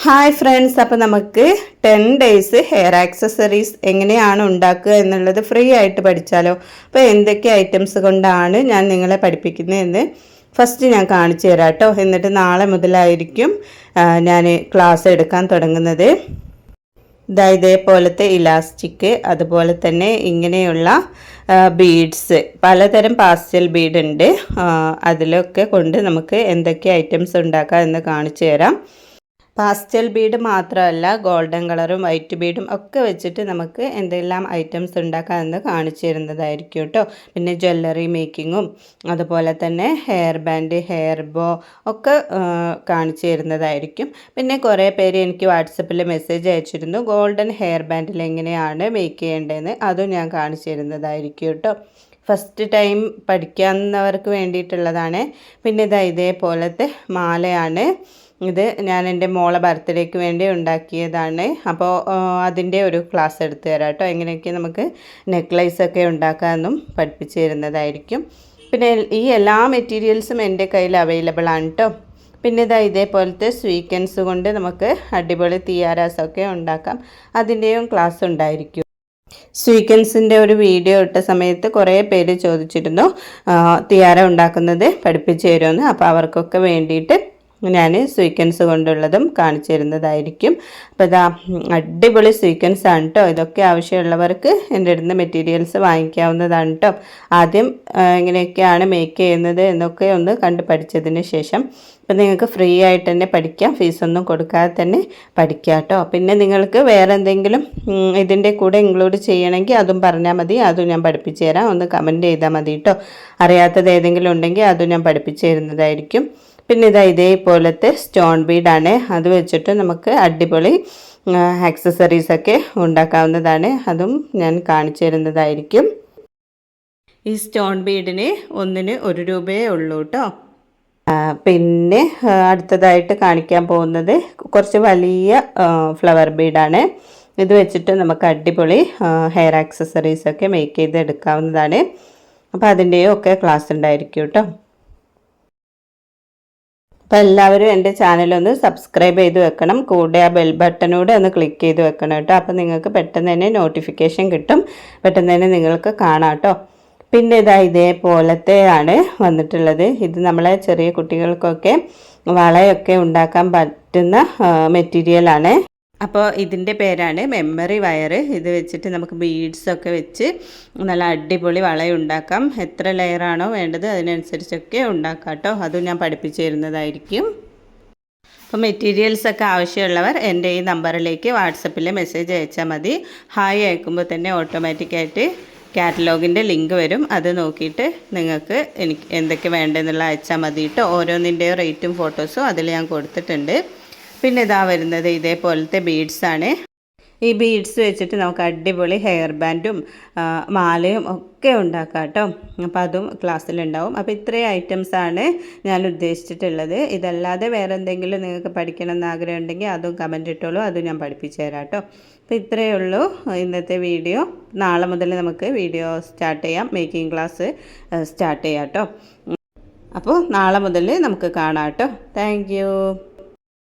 Hi friends, അപ്പോൾ നമുക്ക് 10 days hair accessories എങ്ങനെയാണ് ഉണ്ടാക്കുക എന്നുള്ളത് ഫ്രീ ആയിട്ട് പഠിച്ചാലോ. അപ്പോൾ എന്തൊക്കെ ഐറ്റംസ് കൊണ്ടാണ് ഞാൻ നിങ്ങളെ പഠിപ്പിക്കുന്നതെന്ന് ഫസ്റ്റ് ഞാൻ കാണിച്ചു തരാം കേട്ടോ. എന്നിട്ട് നാളെ മുതലായിരിക്കും ഞാൻ ക്ലാസ് എടുക്കാൻ തുടങ്ങുന്നത്. ഇതേപോലത്തെ ഇലാസ്റ്റിക്, അതുപോലെ തന്നെ ഇങ്ങനെയുള്ള ബീഡ്സ്, പലതരം പാസ്റ്റൽ ബീഡ് ഉണ്ട്. അതിലൊക്കെ കൊണ്ട് നമുക്ക് എന്തൊക്കെ ഐറ്റംസ് ഉണ്ടാക്കാം എന്ന് കാണിച്ചു തരാം. പാസ്റ്റൽ ബീഡ് മാത്രമല്ല, ഗോൾഡൻ കളറും വൈറ്റ് ബീഡും ഒക്കെ വെച്ചിട്ട് നമുക്ക് എന്തെല്ലാം ഐറ്റംസ് ഉണ്ടാക്കാമെന്ന് കാണിച്ചു തരുന്നതായിരിക്കും കേട്ടോ. പിന്നെ ജ്വല്ലറി മേക്കിങ്ങും അതുപോലെ തന്നെ ഹെയർ ബാൻഡ്, ഹെയർ ബോ ഒക്കെ കാണിച്ചു തരുന്നതായിരിക്കും. പിന്നെ കുറേ പേര് എനിക്ക് വാട്സപ്പിൽ മെസ്സേജ് അയച്ചിരുന്നു ഗോൾഡൻ ഹെയർ ബാൻഡിൽ എങ്ങനെയാണ് മേക്ക് ചെയ്യേണ്ടതെന്ന്. അതും ഞാൻ കാണിച്ചു തരുന്നതായിരിക്കും കേട്ടോ. ഫസ്റ്റ് ടൈം പഠിക്കാവുന്നവർക്ക് വേണ്ടിയിട്ടുള്ളതാണ്. പിന്നെ ഇതേപോലത്തെ മാലയാണ്. ഇത് ഞാൻ എൻ്റെ മോളെ ബർത്ത്ഡേക്ക് വേണ്ടി ഉണ്ടാക്കിയതാണ്. അപ്പോൾ അതിൻ്റെ ഒരു ക്ലാസ് എടുത്തു തരാം കേട്ടോ. എങ്ങനെയൊക്കെ നമുക്ക് നെക്ലേസൊക്കെ ഉണ്ടാക്കാമെന്നും പഠിപ്പിച്ചു തരുന്നതായിരിക്കും. പിന്നെ ഈ എല്ലാ മെറ്റീരിയൽസും എൻ്റെ കയ്യിൽ അവൈലബിൾ ആണ് കേട്ടോ. പിന്നെ ഇതേപോലത്തെ സ്വീക്കൻസ് കൊണ്ട് നമുക്ക് അടിപൊളി തിയാരാസൊക്കെ ഉണ്ടാക്കാം. അതിൻ്റെയും ക്ലാസ് ഉണ്ടായിരിക്കും. സ്വീക്കൻസിൻ്റെ ഒരു വീഡിയോ ഇട്ട സമയത്ത് കുറേ പേര് ചോദിച്ചിരുന്നു തിയാര ഉണ്ടാക്കുന്നത് പഠിപ്പിച്ചു തരുമെന്ന്. അപ്പോൾ അവർക്കൊക്കെ വേണ്ടിയിട്ട് ഞാൻ സ്വീക്കൻസ് കൊണ്ടുള്ളതും കാണിച്ചു തരുന്നതായിരിക്കും. അപ്പോൾ അടിപൊളി സ്വീക്കൻസ് ആണ് കേട്ടോ. ഇതൊക്കെ ആവശ്യമുള്ളവർക്ക് എൻ്റെ അടുത്ത് മെറ്റീരിയൽസ് വാങ്ങിക്കാവുന്നതാണ് കേട്ടോ. ആദ്യം എങ്ങനെയൊക്കെയാണ് മേക്ക് ചെയ്യുന്നത് എന്നൊക്കെ ഒന്ന് കണ്ട് പഠിച്ചതിന് ശേഷം അപ്പം നിങ്ങൾക്ക് ഫ്രീ ആയിട്ട് തന്നെ പഠിക്കാം, ഫീസൊന്നും കൊടുക്കാതെ തന്നെ പഠിക്കാം കേട്ടോ. പിന്നെ നിങ്ങൾക്ക് വേറെ എന്തെങ്കിലും ഇതിൻ്റെ കൂടെ ഇൻക്ലൂഡ് ചെയ്യണമെങ്കിൽ അതും പറഞ്ഞാൽ മതി, അതും ഞാൻ പഠിപ്പിച്ചു തരാം. ഒന്ന് കമൻറ്റ് ചെയ്താൽ മതി കേട്ടോ. അറിയാത്തത് ഏതെങ്കിലും ഉണ്ടെങ്കിൽ അതും ഞാൻ പഠിപ്പിച്ചു തരുന്നതായിരിക്കും. പിന്നെ ഇതേപോലത്തെ സ്റ്റോൺ ബീഡാണ്. അത് വെച്ചിട്ട് നമുക്ക് അടിപൊളി ആക്സസറീസൊക്കെ ഉണ്ടാക്കാവുന്നതാണ്. അതും ഞാൻ കാണിച്ചു തരുന്നതായിരിക്കും. ഈ സ്റ്റോൺ ബീഡിന് ഒന്നിന് 1 രൂപയേ ഉള്ളൂ കേട്ടോ. പിന്നെ അടുത്തതായിട്ട് കാണിക്കാൻ പോകുന്നത് കുറച്ച് വലിയ ഫ്ലവർ ബീഡാണ്. ഇത് വെച്ചിട്ട് നമുക്ക് അടിപൊളി ഹെയർ ആക്സസറീസൊക്കെ മേക്ക് ചെയ്ത് എടുക്കാവുന്നതാണ്. അപ്പോൾ അതിൻ്റെയും ഒക്കെ ക്ലാസ് ഉണ്ടായിരിക്കും കേട്ടോ. അപ്പോൾ എല്ലാവരും എൻ്റെ ചാനലൊന്ന് സബ്സ്ക്രൈബ് ചെയ്ത് വെക്കണം. കൂടെ ആ ബെൽ ബട്ടനൂടെ ഒന്ന് ക്ലിക്ക് ചെയ്ത് വെക്കണം കേട്ടോ. അപ്പോൾ നിങ്ങൾക്ക് പെട്ടെന്ന് തന്നെ നോട്ടിഫിക്കേഷൻ കിട്ടും, പെട്ടെന്ന് തന്നെ നിങ്ങൾക്ക് കാണാം കേട്ടോ. പിന്നെ ഇതേപോലത്തെയാണ് വന്നിട്ടുള്ളത്. ഇത് നമ്മളെ ചെറിയ കുട്ടികൾക്കൊക്കെ വളയൊക്കെ ഉണ്ടാക്കാൻ പറ്റുന്ന മെറ്റീരിയലാണ്. അപ്പോൾ ഇതിൻ്റെ പേരാണ് മെമ്മറി വയർ. ഇത് വെച്ചിട്ട് നമുക്ക് ബീഡ്സൊക്കെ വെച്ച് നല്ല അടിപൊളി വളയുണ്ടാക്കാം. എത്ര ലെയറാണോ വേണ്ടത് അതിനനുസരിച്ചൊക്കെ ഉണ്ടാക്കാം കേട്ടോ. അതും ഞാൻ പഠിപ്പിച്ചു തരുന്നതായിരിക്കും. അപ്പോൾ മെറ്റീരിയൽസൊക്കെ ആവശ്യമുള്ളവർ എൻ്റെ ഈ നമ്പറിലേക്ക് വാട്സപ്പിൽ മെസ്സേജ് അയച്ചാൽ മതി. ഹായ് അയക്കുമ്പോൾ തന്നെ ഓട്ടോമാറ്റിക്കായിട്ട് കാറ്റലോഗിൻ്റെ ലിങ്ക് വരും. അത് നോക്കിയിട്ട് നിങ്ങൾക്ക് എനിക്ക് എന്തൊക്കെ വേണ്ടതെന്നുള്ള അയച്ചാൽ മതി കേട്ടോ. ഓരോന്നിൻ്റെ റേറ്റും ഫോട്ടോസും അതിൽ ഞാൻ കൊടുത്തിട്ടുണ്ട്. പിന്നെ വരുന്നത് ഇതേപോലത്തെ ബീഡ്സാണ്. ഈ ബീഡ്സ് വെച്ചിട്ട് നമുക്ക് അടിപൊളി ഹെയർ ബാൻഡും മാലയും ഒക്കെ ഉണ്ടാക്കാം കേട്ടോ. അപ്പോൾ അതും ക്ലാസ്സിലുണ്ടാവും. അപ്പോൾ ഇത്രയും ഐറ്റംസാണ് ഞാൻ ഉദ്ദേശിച്ചിട്ടുള്ളത്. ഇതല്ലാതെ വേറെ എന്തെങ്കിലും നിങ്ങൾക്ക് പഠിക്കണം എന്ന് ആഗ്രഹം ഉണ്ടെങ്കിൽ അതും കമൻറ്റ് ഇട്ടോളൂ, അതും ഞാൻ പഠിപ്പിച്ചു തരാം കേട്ടോ. അപ്പോൾ ഇത്രയേ ഉള്ളൂ ഇന്നത്തെ വീഡിയോ. നാളെ മുതൽ നമുക്ക് വീഡിയോ സ്റ്റാർട്ട് ചെയ്യാം, മേക്കിംഗ് ക്ലാസ് സ്റ്റാർട്ട് ചെയ്യാം കേട്ടോ. അപ്പോൾ നാളെ മുതൽ നമുക്ക് കാണാം കേട്ടോ. Thank you.